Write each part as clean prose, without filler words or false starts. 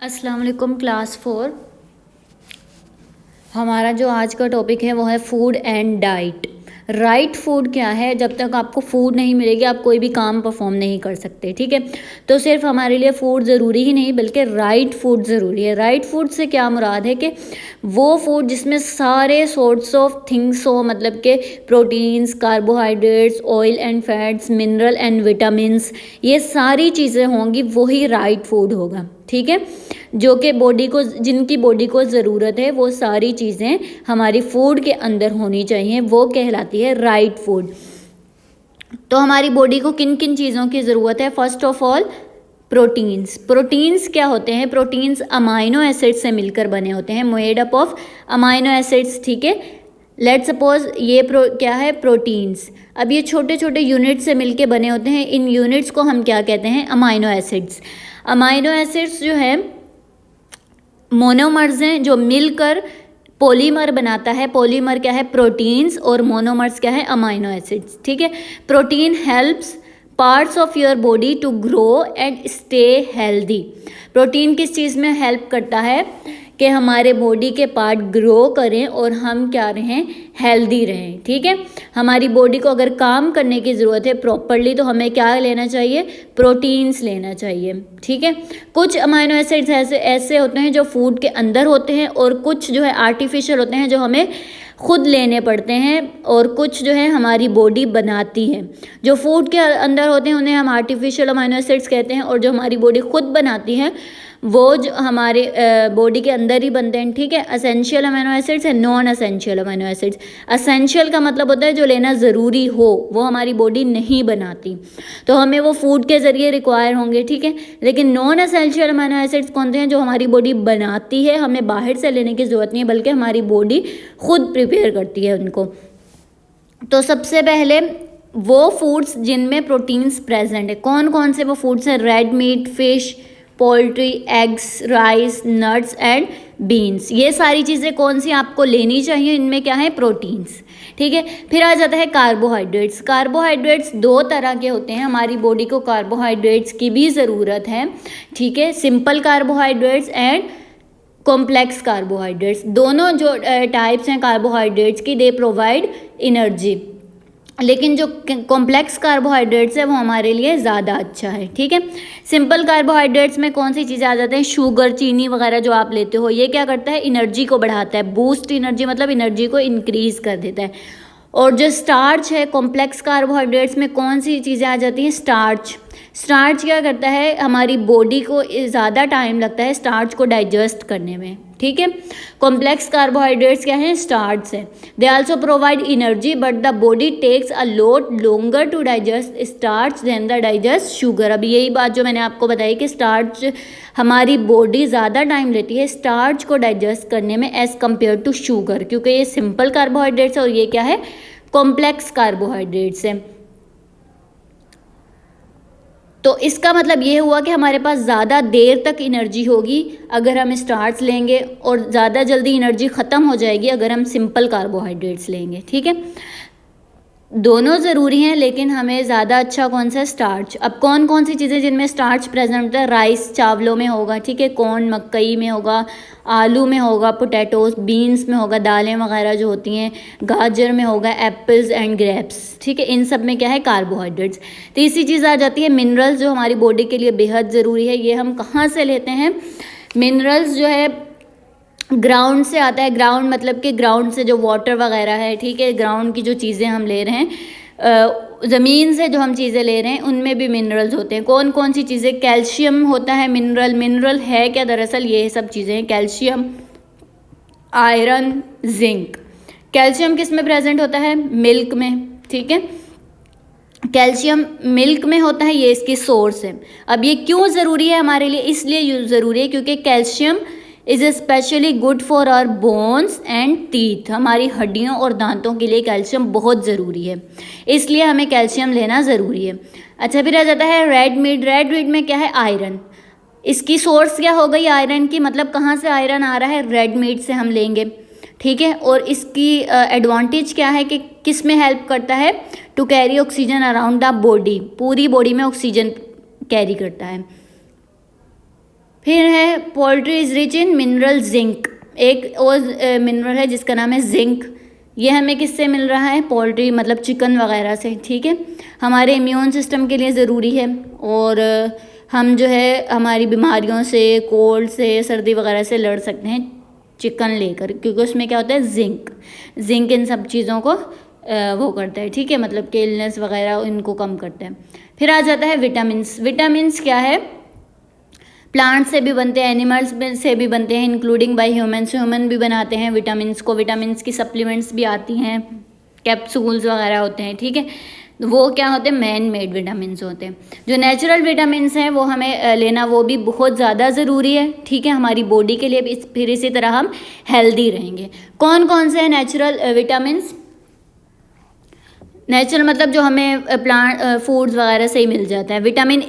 अस्सलाम वालेकुम क्लास 4। हमारा जो आज का टॉपिक है वो है food and diet. Right food क्या है? जब तक आपको फूड नहीं मिलेगी आप कोई भी काम परफॉर्म नहीं कर सकते, ठीक है। तो सिर्फ हमारे लिए फूड ज़रूरी ही नहीं बल्कि राइट फूड ज़रूरी है। राइट फूड से क्या मुराद है कि वो फूड जिसमें सारे सोर्ट्स ऑफ थिंग्स हो, मतलब के proteins, carbohydrates, oil and fats, mineral and vitamins, ये सारी चीज़ें होंगी, वही राइट फूड होगा, ठीक है। जो कि बॉडी को, जिनकी बॉडी को ज़रूरत है वो सारी चीज़ें हमारी फूड के अंदर होनी चाहिए, वो कहलाती है राइट फूड। तो हमारी बॉडी को किन किन चीज़ों की ज़रूरत है? First of all proteins. Proteins क्या होते हैं? प्रोटीन्स अमाइनो एसिड्स से मिलकर बने होते हैं, made up of amino acids, ठीक है। लेट सपोज ये क्या है? प्रोटीन्स। अब ये छोटे छोटे यूनिट से मिलकर बने होते हैं, इन यूनिट्स को हम क्या कहते हैं? Amino acids. अमाइनो एसिड्स जो है मोनोमर्स हैं जो मिलकर पॉलीमर बनाता है। पॉलीमर क्या है? प्रोटीन्स, और मोनोमर्स क्या है? अमाइनो एसिड्स, ठीक है। Protein helps parts of your body to grow and stay healthy. Protein किस चीज़ में हेल्प करता है? कि हमारे बॉडी के पार्ट ग्रो करें और हम क्या रहें? हेल्दी रहें, ठीक है। हमारी बॉडी को अगर काम करने की ज़रूरत है प्रॉपरली तो हमें क्या लेना चाहिए? प्रोटीन्स लेना चाहिए, ठीक है। कुछ अमाइनो एसिड्स ऐसे होते हैं जो फूड के अंदर होते हैं, और कुछ जो है आर्टिफिशियल होते हैं जो हमें खुद लेने पड़ते हैं, और कुछ जो है हमारी बॉडी बनाती है। जो फूड के अंदर होते हैं उन्हें हम आर्टिफिशियल अमाइनो एसिड्स कहते हैं, और जो हमारी बॉडी खुद बनाती है वो जो हमारे बॉडी के अंदर ही बनते हैं, ठीक है। असेंशियल अमीनो एसिड्स है, non essential amino acids. Essential का मतलब होता है जो लेना ज़रूरी हो, वो हमारी बॉडी नहीं बनाती, तो हमें वो फूड के ज़रिए रिक्वायर होंगे, ठीक है। लेकिन नॉन असेंशियल अमीनो एसिड्स कौन से हैं? जो हमारी बॉडी बनाती है, हमें बाहर से लेने की ज़रूरत नहीं है बल्कि हमारी बॉडी खुद प्रिपेयर करती है उनको। तो सबसे पहले वो फूड्स जिनमें प्रोटीन्स प्रेजेंट है, कौन कौन से वो फूड्स हैं? Red meat, fish, poultry, eggs, rice, nuts and beans. ये सारी चीज़ें कौन सी आपको लेनी चाहिए? इनमें क्या है? प्रोटीन्स, ठीक है। फिर आ जाता है कार्बोहाइड्रेट्स। कार्बोहाइड्रेट्स दो तरह के होते हैं, हमारी बॉडी को कार्बोहाइड्रेट्स की भी ज़रूरत है, ठीक है। Simple carbohydrates and complex carbohydrates, दोनों जो टाइप्स हैं कार्बोहाइड्रेट्स की, दे प्रोवाइड एनर्जी। लेकिन जो कॉम्प्लेक्स कार्बोहाइड्रेट्स है वो हमारे लिए ज़्यादा अच्छा है, ठीक है। सिंपल कार्बोहाइड्रेट्स में कौन सी चीज़ें आ जाती हैं? शुगर, चीनी वगैरह जो आप लेते हो, ये क्या करता है? एनर्जी को बढ़ाता है, बूस्ट एनर्जी, मतलब एनर्जी को इंक्रीज़ कर देता है। और जो स्टार्च है, कॉम्प्लेक्स कार्बोहाइड्रेट्स में कौन सी चीज़ें आ जाती हैं? स्टार्च। स्टार्च क्या करता है? हमारी बॉडी को ज़्यादा टाइम लगता है स्टार्च को डाइजेस्ट करने में, ठीक है। कॉम्प्लेक्स कार्बोहाइड्रेट्स क्या हैं? स्टार्च है। They also provide energy but the body takes a lot longer to digest starch than the digest sugar. अभी यही बात जो मैंने आपको बताई कि स्टार्च, हमारी बॉडी ज़्यादा टाइम लेती है स्टार्च को डाइजेस्ट करने में एज़ कम्पेयर टू शुगर, क्योंकि ये सिंपल कार्बोहाइड्रेट्स है और ये क्या है? कॉम्प्लेक्स कार्बोहाइड्रेट्स है। तो इसका मतलब ये हुआ कि हमारे पास ज़्यादा देर तक एनर्जी होगी अगर हम स्टार्च लेंगे, और ज़्यादा जल्दी एनर्जी ख़त्म हो जाएगी अगर हम सिंपल कार्बोहाइड्रेट्स लेंगे, ठीक है। दोनों ज़रूरी हैं लेकिन हमें ज़्यादा अच्छा कौन सा? स्टार्च। अब कौन कौन सी चीज़ें जिनमें स्टार्च प्रेजेंट होता है? राइस, चावलों में होगा, ठीक है। कॉर्न, मकई में होगा, आलू में होगा, पोटैटोज, बीन्स में होगा, दालें वगैरह जो होती हैं, गाजर में होगा, एप्पल्स एंड ग्रेप्स, ठीक है। इन सब में क्या है? कार्बोहाइड्रेट्स। तीसरी चीज़ आ जाती है मिनरल्स, जो हमारी बॉडी के लिए बेहद ज़रूरी है। ये हम कहाँ से लेते हैं? मिनरल्स जो है ग्राउंड से आता है। ग्राउंड मतलब कि ग्राउंड से जो वाटर वगैरह है, ठीक है, ग्राउंड की जो चीज़ें हम ले रहे हैं, ज़मीन से जो हम चीज़ें ले रहे हैं उनमें भी मिनरल्स होते हैं। कौन कौन सी चीज़ें? कैल्शियम होता है मिनरल। मिनरल है क्या? दरअसल ये सब चीज़ें हैं, कैल्शियम, आयरन, जिंक। कैल्शियम किस में प्रेजेंट होता है? मिल्क में, ठीक है। कैल्शियम मिल्क में होता है, ये इसकी सोर्स है। अब ये क्यों ज़रूरी है हमारे लिए? इसलिए ज़रूरी है क्योंकि calcium is specially good for our bones and teeth. हमारी हड्डियों और दांतों के लिए कैल्शियम बहुत ज़रूरी है, इसलिए हमें कैल्शियम लेना ज़रूरी है। अच्छा, फिर आ जाता है रेड मीट। रेड मीट में क्या है? आयरन। इसकी सोर्स क्या हो गई आयरन की? मतलब कहाँ से आयरन आ रहा है? रेड मीट से हम लेंगे, ठीक है। और इसकी एडवांटेज क्या है कि किस में हेल्प करता है? To carry oxygen around the body, पूरी बॉडी में ऑक्सीजन कैरी करता है। फिर है poultry is rich in mineral zinc, एक और मिनरल है जिसका नाम है जिंक। ये हमें किससे मिल रहा है? पोल्ट्री मतलब चिकन वगैरह से, ठीक है। हमारे इम्यून सिस्टम के लिए ज़रूरी है और हम जो है हमारी बीमारियों से, कोल्ड से, सर्दी वगैरह से लड़ सकते हैं चिकन लेकर, क्योंकि उसमें क्या होता है? जिंक इन सब चीज़ों को वो करता है, ठीक है, मतलब कि इलनेस वगैरह इनको कम करता है। फिर आ जाता है विटामिन्स क्या है? प्लांट से भी बनते हैं, एनिमल्स से भी बनते हैं, इंक्लूडिंग बाय ह्यूमन भी बनाते हैं विटामिन्स को। विटामिन्स की सप्लीमेंट्स भी आती हैं, कैप्सूल्स वगैरह होते हैं, ठीक है। वो क्या होते हैं? मैन मेड विटामिन्स होते हैं। जो नेचुरल विटामिन्स हैं वो हमें लेना वो भी बहुत ज़्यादा ज़रूरी है, ठीक है, हमारी बॉडी के लिए भी। फिर इसी तरह हम हेल्दी रहेंगे। कौन कौन से हैं नेचुरल विटामिन्स? नेचुरल मतलब जो हमें प्लांट फूड्स वगैरह से ही मिल जाता है। विटामिन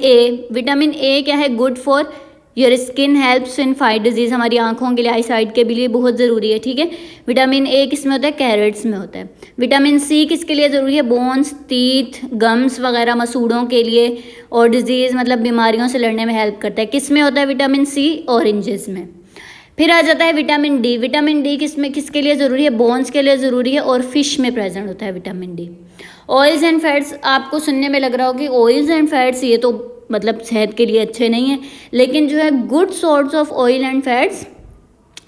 ए क्या है? Good for your skin, helps in fight disease, हमारी आंखों के लिए, आई साइट के भी लिए बहुत ज़रूरी है, ठीक है। विटामिन ए किस में होता है? कैरेट्स में होता है। विटामिन सी किसके लिए ज़रूरी है? बोन्स, टीथ, गम्स वगैरह, मसूड़ों के लिए, और डिजीज़ मतलब बीमारियों से लड़ने में हेल्प करता है। किस में होता है विटामिन सी? ऑरेंजेस में। फिर आ जाता है विटामिन डी किसके लिए ज़रूरी है? बोन्स के लिए ज़रूरी है और फिश में प्रेजेंट होता है vitamin D. Oils and fats, आपको सुनने में लग रहा हो कि ऑयल्स एंड फैट्स ये तो मतलब सेहत के लिए अच्छे नहीं है, लेकिन जो है good source of oil and fats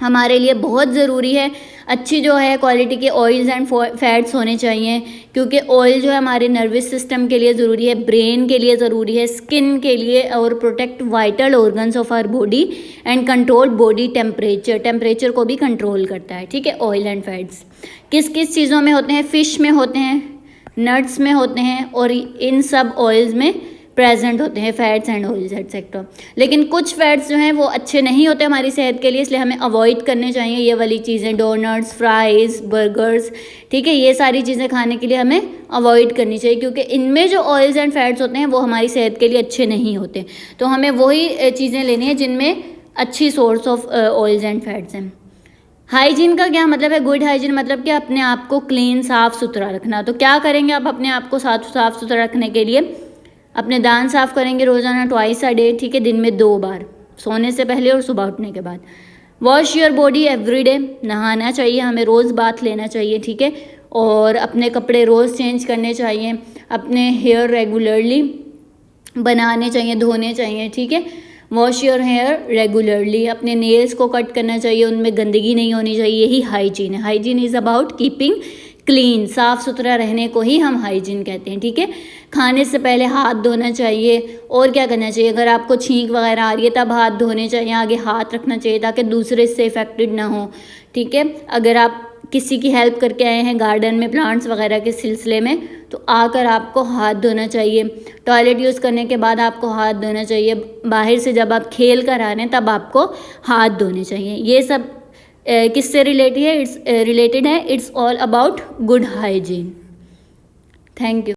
हमारे लिए बहुत ज़रूरी है। अच्छी जो है क्वालिटी के ऑयल्स एंड फैट्स होने चाहिए, क्योंकि ऑयल जो है हमारे नर्वस सिस्टम के लिए ज़रूरी है, ब्रेन के लिए ज़रूरी है, स्किन के लिए, और protect vital organs of our body and control body temperature को भी कंट्रोल करता है, ठीक है। ऑयल एंड फैट्स किस किस चीज़ों में होते हैं? फिश में होते हैं, नट्स में होते हैं, और इन सब ऑयल्स में प्रेजेंट होते हैं फैट्स एंड ऑयल्स एटसेट्रा। लेकिन कुछ फैट्स जो हैं वो अच्छे नहीं होते हमारी सेहत के लिए, इसलिए हमें अवॉइड करने चाहिए ये वाली चीज़ें, डोनट्स, फ्राइज़, बर्गर्स, ठीक है। ये सारी चीज़ें खाने के लिए हमें अवॉइड करनी चाहिए, क्योंकि इनमें जो ऑयल्स एंड फैट्स होते हैं वो हमारी सेहत के लिए अच्छे नहीं होते। तो हमें वही चीज़ें लेनी है जिनमें अच्छी source of oils and fats हैं। हाइजीन का क्या मतलब है? गुड हाइजीन मतलब कि अपने आप को क्लीन, साफ़ सुथरा रखना। तो क्या करेंगे आप अपने आप को साफ़ सुथरा रखने के लिए? अपने दांत साफ़ करेंगे रोज़ाना, ट्वाइस अ डे, ठीक है, दिन में 2 बार, सोने से पहले और सुबह उठने के बाद। Wash your body every day, नहाना चाहिए हमें, रोज़ बाथ लेना चाहिए, ठीक है। और अपने कपड़े रोज़ चेंज करने चाहिए, अपने हेयर रेगुलरली बनाने चाहिए, धोने चाहिए, ठीक है। वॉश योर हेयर रेगुलरली, अपने नेल्स को कट करना चाहिए, उनमें गंदगी नहीं होनी चाहिए, यही हाइजीन है। Hygiene is about keeping clean, साफ़ सुथरा रहने को ही हम हाइजीन कहते हैं, ठीक है। खाने से पहले हाथ धोना चाहिए, और क्या करना चाहिए? अगर आपको छींक वगैरह आ रही है तब हाथ धोने चाहिए, आगे हाथ रखना चाहिए ताकि दूसरे से इफेक्टेड ना हो, ठीक है। अगर आप किसी की हेल्प करके आए हैं गार्डन में प्लांट्स वगैरह के सिलसिले में, तो आकर आपको हाथ धोना चाहिए। टॉयलेट यूज़ करने के बाद आपको हाथ धोना चाहिए। बाहर से जब आप खेल कर आ रहे हैं तब आपको हाथ धोने चाहिए। ये सब किससे रिलेटेड है? It's all about good hygiene. Thank you.